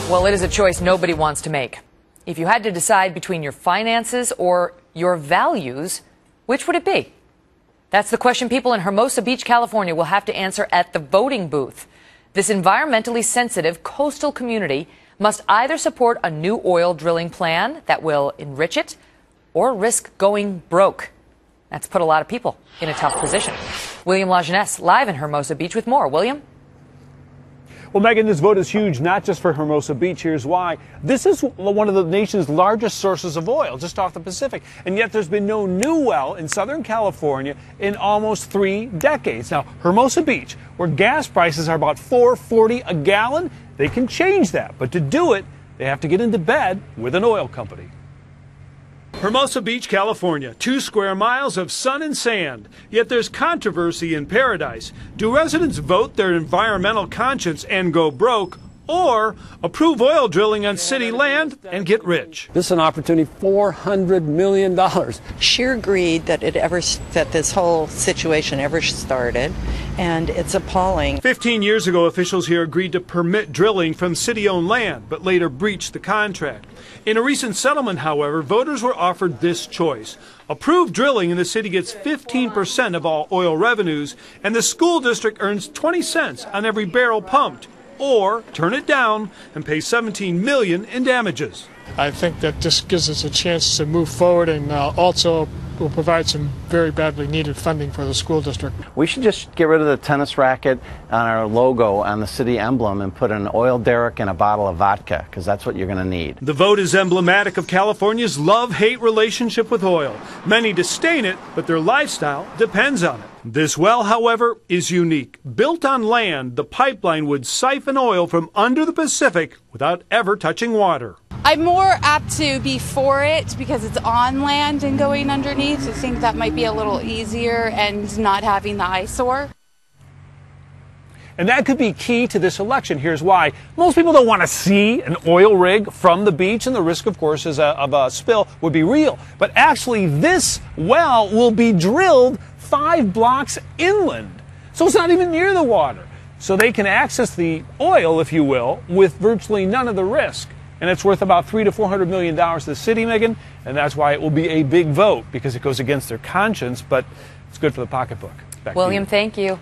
Well, it is a choice nobody wants to make. If you had to decide between your finances or your values, which would it be? That's the question people in Hermosa Beach, California will have to answer at the voting booth. This environmentally sensitive coastal community must either support a new oil drilling plan that will enrich it or risk going broke. That's put a lot of people in a tough position. William Lajeunesse live in Hermosa Beach with more. William? Well, Megan, this vote is huge, not just for Hermosa Beach. Here's why. This is one of the nation's largest sources of oil, just off the Pacific. And yet there's been no new well in Southern California in almost 3 decades. Now, Hermosa Beach, where gas prices are about $4.40 a gallon, they can change that. But to do it, they have to get into bed with an oil company. Hermosa Beach, California, 2 square miles of sun and sand. Yet there's controversy in paradise. Do residents vote their environmental conscience and go broke, or approve oil drilling on city land and get rich? This is an opportunity, $400 million. Sheer greed that this whole situation ever started, and it's appalling. 15 years ago, officials here agreed to permit drilling from city-owned land, but later breached the contract. In a recent settlement, however, voters were offered this choice. Approved drilling and the city gets 15% of all oil revenues, and the school district earns 20 cents on every barrel pumped. Or turn it down and pay $17 million in damages. I think that this gives us a chance to move forward and also will provide some very badly needed funding for the school district. We should just get rid of the tennis racket on our logo on the city emblem and put an oil derrick and a bottle of vodka, because that's what you're going to need. The vote is emblematic of California's love-hate relationship with oil. Many disdain it, but their lifestyle depends on it. This well, however, is unique. Built on land, the pipeline would siphon oil from under the Pacific without ever touching water. I'm more apt to be for it because it's on land and going underneath. I think that might be a little easier and not having the eyesore. And that could be key to this election. Here's why. Most people don't want to see an oil rig from the beach, and the risk, of course, of a spill would be real. But actually, this well will be drilled 5 blocks inland. So it's not even near the water. So they can access the oil, if you will, with virtually none of the risk. And it's worth about $300 to $400 million to the city, Megan, and that's why it will be a big vote, because it goes against their conscience, but it's good for the pocketbook. William, thank you.